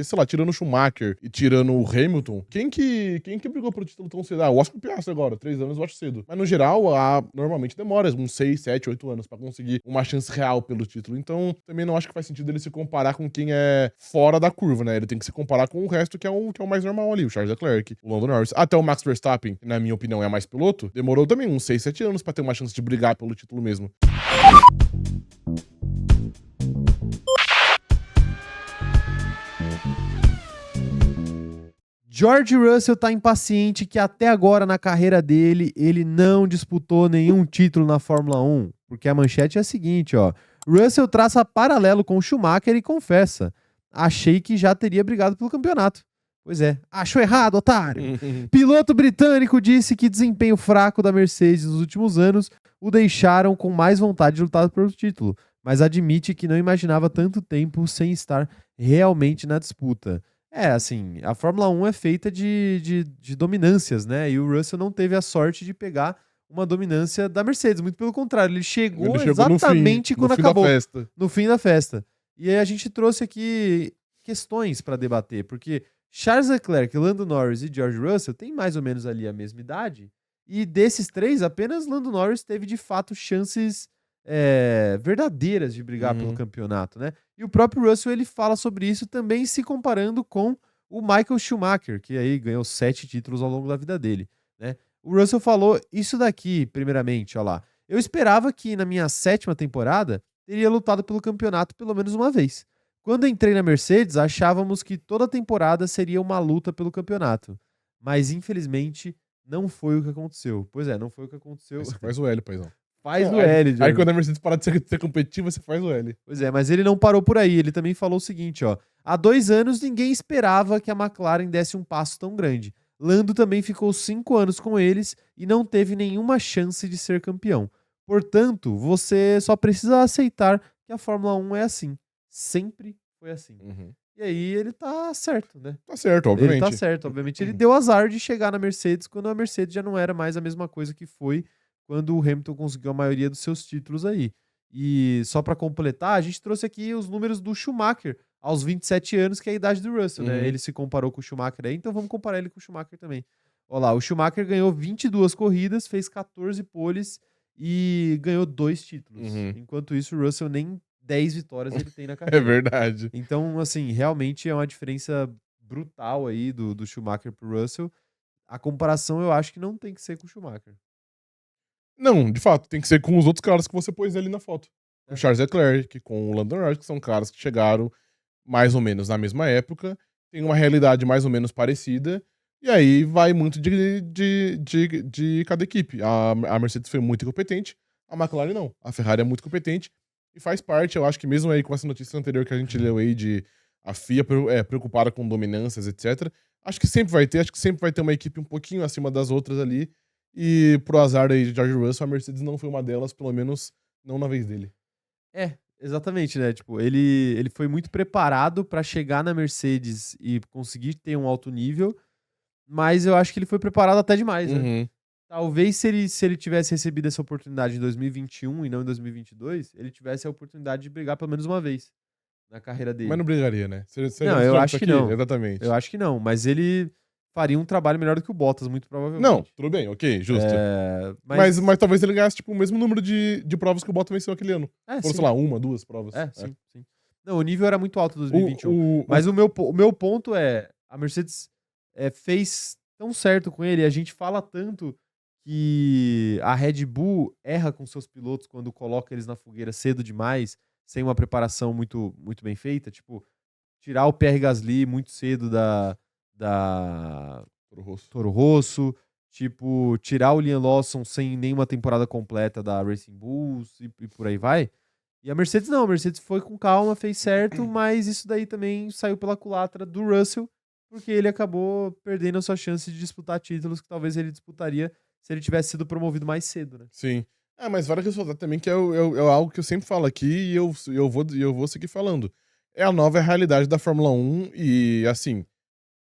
Porque, sei lá, tirando o Schumacher e tirando o Hamilton, quem que brigou pelo título tão cedo? O Oscar Piastri agora, 3 anos eu acho cedo. Mas no geral, normalmente demora uns 6, 7, 8 anos pra conseguir uma chance real pelo título. Então, também não acho que faz sentido ele se comparar com quem é fora da curva, né? Ele tem que se comparar com o resto que é o mais normal ali, o Charles Leclerc, o Lando Norris. Até o Max Verstappen, que na minha opinião é mais piloto, demorou também uns 6, 7 anos pra ter uma chance de brigar pelo título mesmo. George Russell tá impaciente que até agora na carreira dele ele não disputou nenhum título na Fórmula 1, porque a manchete é a seguinte, ó. Russell traça paralelo com Schumacher e confessa: achei que já teria brigado pelo campeonato. Pois é, achou errado, otário. Piloto britânico disse que desempenho fraco da Mercedes nos últimos anos o deixaram com mais vontade de lutar pelo título, mas admite que não imaginava tanto tempo sem estar realmente na disputa. Assim, a Fórmula 1 é feita de dominâncias, né? E o Russell não teve a sorte de pegar uma dominância da Mercedes. Muito pelo contrário, ele chegou exatamente quando acabou. No fim da festa. E aí a gente trouxe aqui questões para debater, porque Charles Leclerc, Lando Norris e George Russell têm mais ou menos ali a mesma idade. E desses três, apenas Lando Norris teve de fato chances verdadeiras de brigar pelo campeonato, né? E o próprio Russell, ele fala sobre isso também se comparando com o Michael Schumacher, que aí ganhou 7 títulos ao longo da vida dele, né? O Russell falou isso daqui, primeiramente, ó lá. Eu esperava que na minha 7ª temporada teria lutado pelo campeonato pelo menos uma vez. Quando entrei na Mercedes, achávamos que toda temporada seria uma luta pelo campeonato. Mas, infelizmente, não foi o que aconteceu. Pois é, não foi o que aconteceu. Aí você faz o L, paizão. Faz o L, Aí quando a Mercedes parar de ser competitiva, você faz o L. Pois é, mas ele não parou por aí. Ele também falou o seguinte, ó. Há 2 anos, ninguém esperava que a McLaren desse um passo tão grande. Lando também ficou 5 anos com eles e não teve nenhuma chance de ser campeão. Portanto, você só precisa aceitar que a Fórmula 1 é assim. Sempre foi assim. E aí ele tá certo, né? Tá certo, obviamente. Ele tá certo, obviamente. Ele deu azar de chegar na Mercedes quando a Mercedes já não era mais a mesma coisa que foi quando o Hamilton conseguiu a maioria dos seus títulos aí. E só pra completar, a gente trouxe aqui os números do Schumacher aos 27 anos, que é a idade do Russell, né? Ele se comparou com o Schumacher aí, então vamos comparar ele com o Schumacher também. Olha lá, o Schumacher ganhou 22 corridas, fez 14 poles e ganhou 2 títulos. Enquanto isso, o Russell nem 10 vitórias ele tem na carreira. É verdade. Então, assim, realmente é uma diferença brutal aí do Schumacher pro Russell. A comparação eu acho que não tem que ser com o Schumacher. Não, de fato, tem que ser com os outros caras que você pôs ali na foto. Com o Charles Leclerc, com o Lando Norris, que são caras que chegaram mais ou menos na mesma época, tem uma realidade mais ou menos parecida, e aí vai muito de cada equipe. A Mercedes foi muito incompetente, a McLaren não. A Ferrari é muito competente e faz parte, eu acho que mesmo aí com essa notícia anterior que a gente leu aí de a FIA preocupada com dominâncias, etc. Acho que sempre vai ter uma equipe um pouquinho acima das outras ali. E pro azar aí de George Russell, a Mercedes não foi uma delas, pelo menos não na vez dele. Exatamente, né? Tipo, ele foi muito preparado pra chegar na Mercedes e conseguir ter um alto nível, mas eu acho que ele foi preparado até demais, né? Talvez se ele tivesse recebido essa oportunidade em 2021 e não em 2022, ele tivesse a oportunidade de brigar pelo menos uma vez na carreira dele. Mas não brigaria, né? Não, eu acho que não. Exatamente. Eu acho que não, mas ele faria um trabalho melhor do que o Bottas, muito provavelmente. Não, tudo bem, ok, justo. Mas talvez ele ganhasse tipo, o mesmo número de provas que o Bottas venceu aquele ano. Foram, sei lá, 1, 2 provas. Sim. Não, o nível era muito alto em 2021. Mas o meu ponto é, a Mercedes fez tão certo com ele, a gente fala tanto que a Red Bull erra com seus pilotos quando coloca eles na fogueira cedo demais, sem uma preparação muito, muito bem feita, tipo, tirar o Pierre Gasly muito cedo da Toro Rosso, tipo, tirar o Liam Lawson sem nenhuma temporada completa da Racing Bulls e por aí vai. E a Mercedes não, a Mercedes foi com calma, fez certo, mas isso daí também saiu pela culatra do Russell, porque ele acabou perdendo a sua chance de disputar títulos que talvez ele disputaria se ele tivesse sido promovido mais cedo, né? Sim. Mas vale ressaltar também que é algo que eu sempre falo aqui e eu vou seguir falando. É a nova realidade da Fórmula 1 e, assim,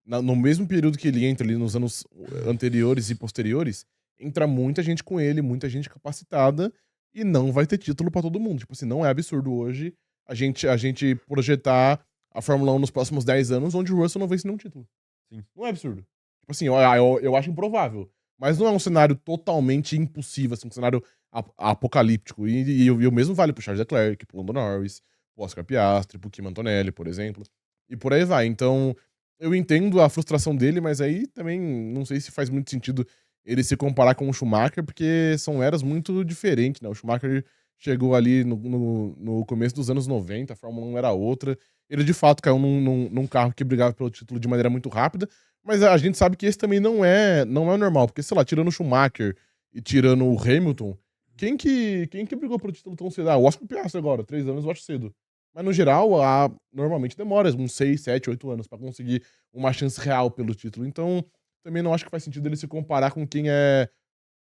no mesmo período que ele entra ali, nos anos anteriores e posteriores, entra muita gente com ele, muita gente capacitada, e não vai ter título pra todo mundo. Tipo assim, não é absurdo hoje a gente projetar a Fórmula 1 nos próximos 10 anos, onde o Russell não vence nenhum título. Sim. Não é absurdo. Tipo assim, eu acho improvável. Mas não é um cenário totalmente impossível, assim, um cenário apocalíptico. E o mesmo vale pro Charles Leclerc, pro Lando Norris, pro Oscar Piastri, pro Kim Antonelli, por exemplo. E por aí vai. Então, eu entendo a frustração dele, mas aí também não sei se faz muito sentido ele se comparar com o Schumacher, porque são eras muito diferentes, né? O Schumacher chegou ali no começo dos anos 90, a Fórmula 1 era outra. Ele de fato caiu num carro que brigava pelo título de maneira muito rápida, mas a gente sabe que esse também não é normal, porque, sei lá, tirando o Schumacher e tirando o Hamilton, quem que brigou pelo título tão cedo? Ah, o Oscar Piastri agora, 3 anos eu acho cedo. Mas no geral, normalmente demora uns 6, 7, 8 anos pra conseguir uma chance real pelo título. Então, também não acho que faz sentido ele se comparar com quem é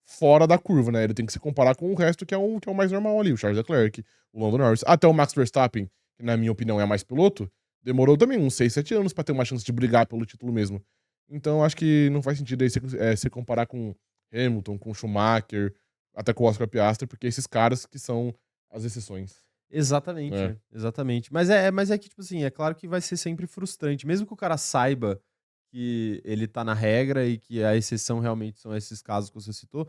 fora da curva, né? Ele tem que se comparar com o resto que é o mais normal ali, o Charles Leclerc, o Lando Norris, até o Max Verstappen, que na minha opinião é mais piloto, demorou também uns 6, 7 anos pra ter uma chance de brigar pelo título mesmo. Então acho que não faz sentido aí se comparar com Hamilton, com Schumacher, até com o Oscar Piastri, porque esses caras que são as exceções. Exatamente, É. exatamente. Mas é que, tipo assim, é claro que vai ser sempre frustrante. Mesmo que o cara saiba que ele tá na regra e que a exceção realmente são esses casos que você citou,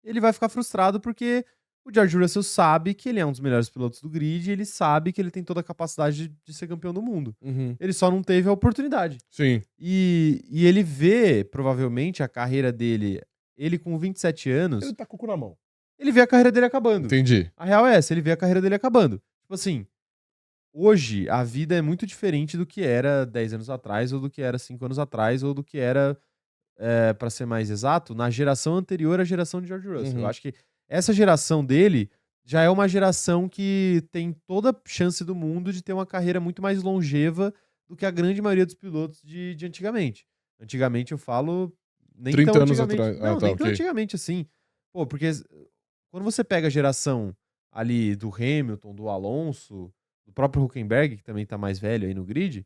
ele vai ficar frustrado porque o George Russell sabe que ele é um dos melhores pilotos do grid e ele sabe que ele tem toda a capacidade de ser campeão do mundo. Uhum. Ele só não teve a oportunidade. Sim. E ele vê, provavelmente, a carreira dele, ele com 27 anos, Ele tá com o cu na mão. ele vê a carreira dele acabando. Entendi. A real é essa, ele vê a carreira dele acabando. Tipo assim, hoje a vida é muito diferente do que era 10 anos atrás, ou do que era 5 anos atrás, ou do que era, pra ser mais exato, na geração anterior à geração de George Russell. Eu Uhum. acho que essa geração dele já é uma geração que tem toda a chance do mundo de ter uma carreira muito mais longeva do que a grande maioria dos pilotos de antigamente. Antigamente eu falo nem 30 tão anos antigamente. atrás. Ah, Não, tá, nem tão ok. antigamente assim. Pô, porque quando você pega a geração ali do Hamilton, do Alonso, do próprio Hülkenberg, que também tá mais velho aí no grid,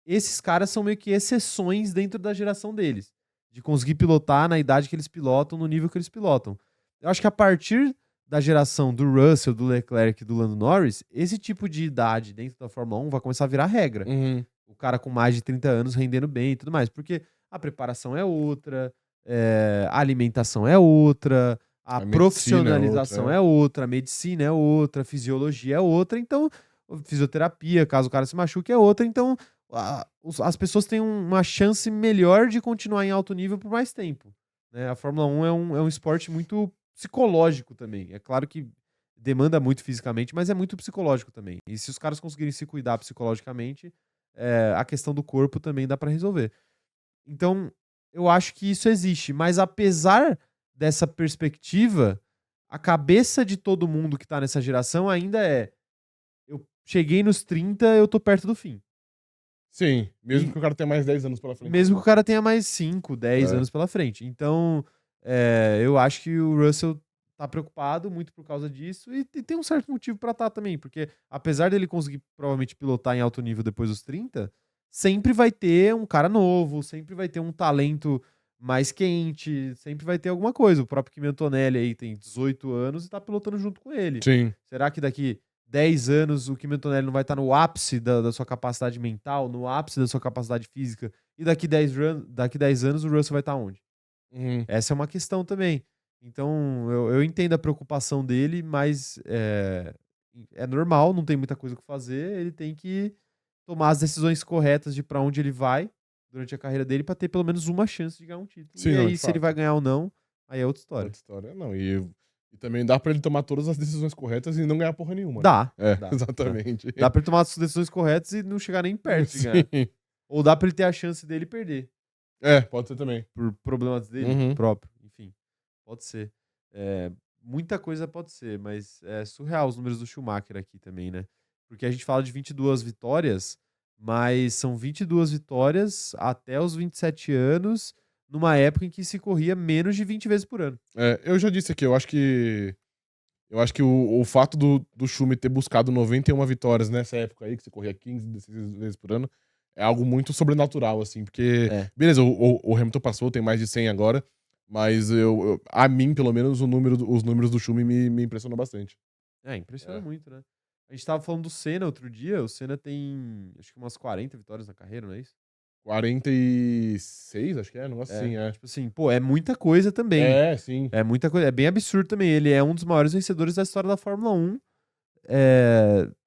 esses caras são meio que exceções dentro da geração deles. De conseguir pilotar na idade que eles pilotam, no nível que eles pilotam. Eu acho que a partir da geração do Russell, do Leclerc e do Lando Norris, esse tipo de idade dentro da Fórmula 1 vai começar a virar regra. Uhum. O cara com mais de 30 anos rendendo bem e tudo mais. Porque a preparação é outra, a alimentação é outra, a A medicina é outra, profissionalização é outra, a medicina é outra, a fisiologia é outra. Então, fisioterapia, caso o cara se machuque, é outra. Então, as pessoas têm uma chance melhor de continuar em alto nível por mais tempo. Né? A Fórmula 1 é um esporte muito psicológico também. É claro que demanda muito fisicamente, mas é muito psicológico também. E se os caras conseguirem se cuidar psicologicamente, a questão do corpo também dá pra resolver. Então, eu acho que isso existe. Mas apesar dessa perspectiva, a cabeça de todo mundo que tá nessa geração ainda eu cheguei nos 30, eu tô perto do fim. Sim, mesmo E que o cara tenha mais 10 anos pela frente. mesmo que o cara tenha mais 5, 10 É. anos pela frente. Então, eu acho que o Russell tá preocupado muito por causa disso e tem um certo motivo pra estar também, porque apesar dele conseguir provavelmente pilotar em alto nível depois dos 30, sempre vai ter um cara novo, sempre vai ter um talento mais quente, sempre vai ter alguma coisa. O próprio Kimi Antonelli aí tem 18 anos e tá pilotando junto com ele. Sim. Será que daqui 10 anos o Kimi Antonelli não vai estar no ápice da sua capacidade mental, no ápice da sua capacidade física? E daqui 10 anos o Russell vai estar onde? Uhum. Essa é uma questão também. Então, eu entendo a preocupação dele, mas é normal, não tem muita coisa o que fazer. Ele tem que tomar as decisões corretas de pra onde ele vai durante a carreira dele pra ter pelo menos uma chance de ganhar um título. Sim, E não, aí, de se ele fato. vai ganhar ou não, aí é outra história. Outra história. Não, e também dá pra ele tomar todas as decisões corretas e não ganhar porra nenhuma. Dá. É, dá, exatamente. Dá pra ele tomar as decisões corretas e não chegar nem perto de ganhar. Sim. Ou dá pra ele ter a chance dele perder. É, pode ser também. Por problemas dele Uhum. próprio. Enfim, pode ser. Muita coisa pode ser, mas é surreal os números do Schumacher aqui também, né? Porque a gente fala de 22 vitórias, mas são 22 vitórias até os 27 anos, numa época em que se corria menos de 20 vezes por ano. Eu já disse aqui, eu acho que o fato do Schumi ter buscado 91 vitórias nessa época aí, que você corria 15, 16 vezes por ano, é algo muito sobrenatural, assim, porque, É. beleza, o Hamilton passou, tem mais de 100 agora, mas a mim, pelo menos, os números do Schumi me impressionou bastante. Impressiona muito, né? A gente tava falando do Senna outro dia. O Senna tem, acho que umas 40 vitórias na carreira, não é isso? 46, acho que é, um negócio assim, é. Tipo assim, pô, é muita coisa também. É, sim. É muita coisa. É bem absurdo também. Ele é um dos maiores vencedores da história da Fórmula 1.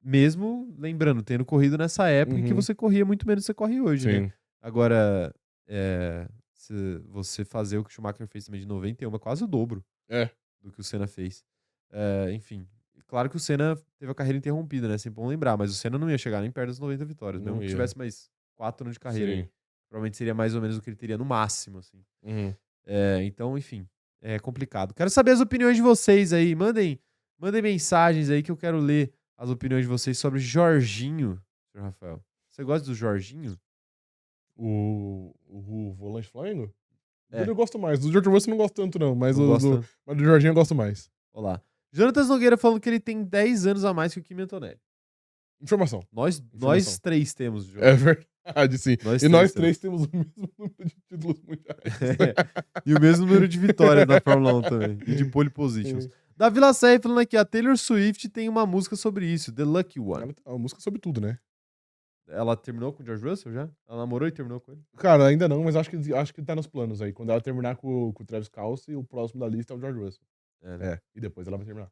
Mesmo, lembrando, tendo corrido nessa época em que Uhum. você corria muito menos do que você corre hoje, né? Sim. Agora, se você fazer o que o Schumacher fez também de 91, é quase o dobro É. do que o Senna fez. Enfim, claro que o Senna teve a carreira interrompida, né? Sempre bom lembrar, mas o Senna não ia chegar nem perto das 90 vitórias, Não mesmo que ia. tivesse mais 4 anos de carreira aí. Sim. Provavelmente seria mais ou menos o que ele teria no máximo, assim. Uhum. Então, enfim, é complicado. Quero saber as opiniões de vocês aí. Mandem mensagens aí que eu quero ler as opiniões de vocês sobre Jorginho, Sr. Rafael. Você gosta do Jorginho? O volante Flamengo? É. Dele eu gosto mais. Do George Russell eu não gosto tanto, não. Mas, Não gosta? mas do Jorginho eu gosto mais. Olá. Jonatas Nogueira falando que ele tem 10 anos a mais que o Kim Antonelli. Informação. Nós Informação. 3 temos, É verdade, sim. Nós Nós três três temos o mesmo número de títulos mundiais. E o mesmo número de vitórias da Fórmula 1 também. E de pole positions. Sim. Davi Lacerda falando aqui, a Taylor Swift tem uma música sobre isso, The Lucky One. Cara, é uma música sobre tudo, né? Ela terminou com o George Russell já? Ela namorou e terminou com ele? Cara, ainda não, mas acho que tá nos planos aí. Quando ela terminar com o Travis Kelce, o próximo da lista é o George Russell. Né? E depois ela vai terminar.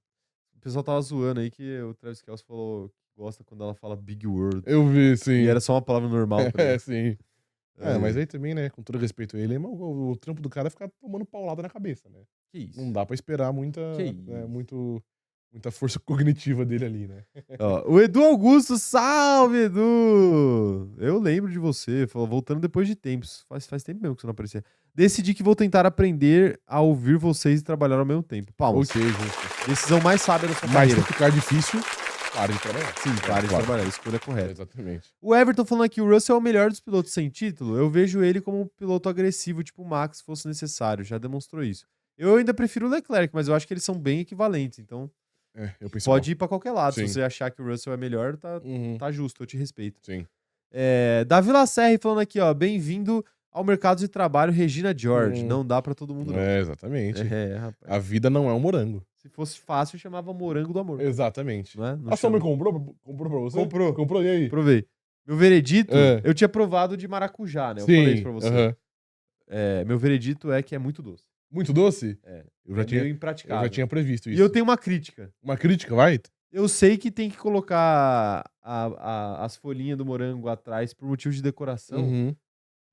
O pessoal tava zoando aí que o Travis Kelce falou que gosta quando ela fala big word. Eu vi, sim. E era só uma palavra normal pra ele. Sim. Mas aí também, né, com todo respeito a ele, o trampo do cara é ficar tomando paulada na cabeça, né? Que isso? Não dá pra esperar muita Que muita força cognitiva dele ali, né? Ó, o Edu Augusto, salve, Edu! Eu lembro de você, falou, voltando depois de tempos. Faz tempo mesmo que você não aparecia. Decidi que vou tentar aprender a ouvir vocês e trabalhar ao mesmo tempo. Palmas. Ok, gente. Decisão mais sábia da sua Mas carreira. se ficar difícil, pare de trabalhar. Sim, pare de trabalhar. Escolha correta. Exatamente. O Everton falando aqui, o Russell é o melhor dos pilotos sem título. Eu vejo ele como um piloto agressivo, tipo o Max, se fosse necessário. Já demonstrou isso. Eu ainda prefiro o Leclerc, mas eu acho que eles são bem equivalentes. Então, Eu penso pode ir pra qualquer lado. Sim. Se você achar que o Russell é melhor, Uhum. tá justo, eu te respeito. Sim. Davi Lacerre falando aqui, ó. Bem-vindo ao mercado de trabalho, Regina George. Hum. Não dá pra todo mundo, não. Exatamente. Rapaz. A vida não é um morango. Se fosse fácil, chamava morango do amor. Exatamente. Não é? Não A sua mãe chama. comprou pra você? Comprou. Comprou, e aí? Provei. Meu veredito, É. eu tinha provado de maracujá, né? Eu Sim. falei isso pra você. aham. Meu veredito é que é muito doce. Muito doce? Eu já É tinha, meio eu impraticável. já tinha previsto isso. E eu tenho uma crítica. Uma crítica, vai? Eu sei que tem que colocar as folhinhas do morango atrás por motivo de decoração, Uhum.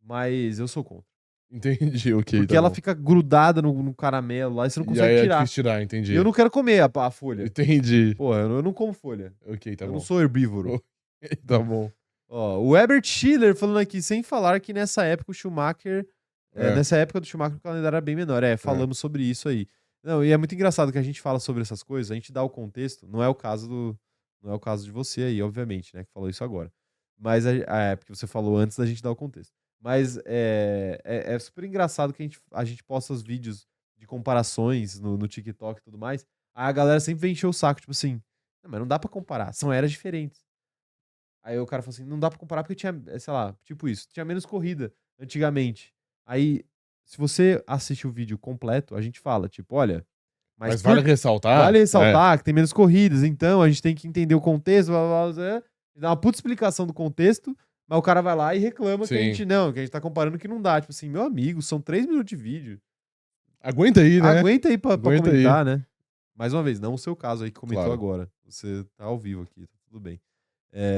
mas eu sou contra. Entendi, ok. Porque tá ela bom. fica grudada no caramelo lá e você não E consegue aí é tirar. difícil tirar, entendi. E eu não quero comer a folha. Entendi. Pô, eu não como folha. Ok, tá eu bom. não sou herbívoro. Tá bom. Ó, o Herbert Schiller falando aqui, sem falar que nessa época o Schumacher... nessa época do Schumacher o calendário era bem menor. Falamos sobre isso aí. Não, e é muito engraçado que a gente fala sobre essas coisas, a gente dá o contexto, não é o caso de você aí, obviamente, né, que falou isso agora. Mas porque você falou antes da gente dar o contexto. Mas é super engraçado que a gente posta os vídeos de comparações no TikTok e tudo mais. Aí a galera sempre vem encher o saco, tipo assim, não, mas não dá pra comparar, são eras diferentes. Aí o cara falou assim, não dá pra comparar porque tinha, sei lá, tipo isso, tinha menos corrida antigamente. Aí, se você assistir o vídeo completo, a gente fala, tipo, olha... Mas vale ressaltar? Vale ressaltar que tem menos corridas, então a gente tem que entender o contexto, blá, blá, blá, dá uma puta explicação do contexto, mas o cara vai lá e reclama que a gente tá comparando que não dá. Tipo assim, meu amigo, são 3 minutos de vídeo. Aguenta aí, né? Aguenta aí pra Aguenta comentar, né? Mais uma vez, não o seu caso aí que comentou Claro. agora. Você tá ao vivo aqui, tá tudo bem.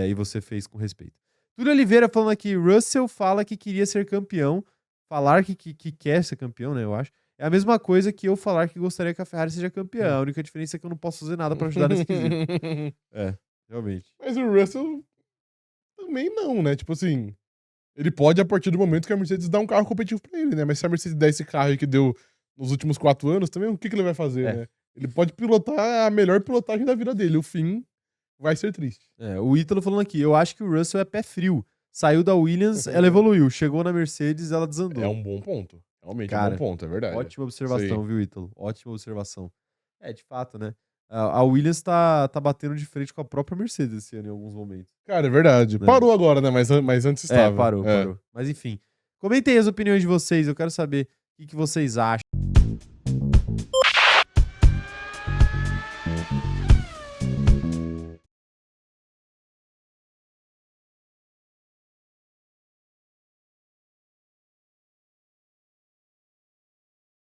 E você fez com respeito. Túlio Oliveira falando aqui, Russell fala que queria ser campeão, falar que quer ser campeão, né, eu acho. É a mesma coisa que eu falar que gostaria que a Ferrari seja campeã. A única diferença é que eu não posso fazer nada pra ajudar nesse quesito. Realmente. Mas o Russell também não, né? Tipo assim, ele pode a partir do momento que a Mercedes dá um carro competitivo pra ele, né? Mas se a Mercedes der esse carro aí que deu nos últimos 4 anos, também o que ele vai fazer, né? Ele pode pilotar a melhor pilotagem da vida dele. O fim vai ser triste. O Ítalo falando aqui, eu acho que o Russell é pé frio. Saiu da Williams, ela evoluiu. Chegou na Mercedes, ela desandou. É um bom ponto. Realmente Cara, é um bom ponto, é verdade. Ótima observação, viu, Ítalo? Ótima observação. De fato, né? A Williams tá batendo de frente com a própria Mercedes esse ano em alguns momentos. Cara, é verdade. Né? Parou agora, né? Mas antes estava. Parou. Mas enfim. Comentem as opiniões de vocês. Eu quero saber o que vocês acham.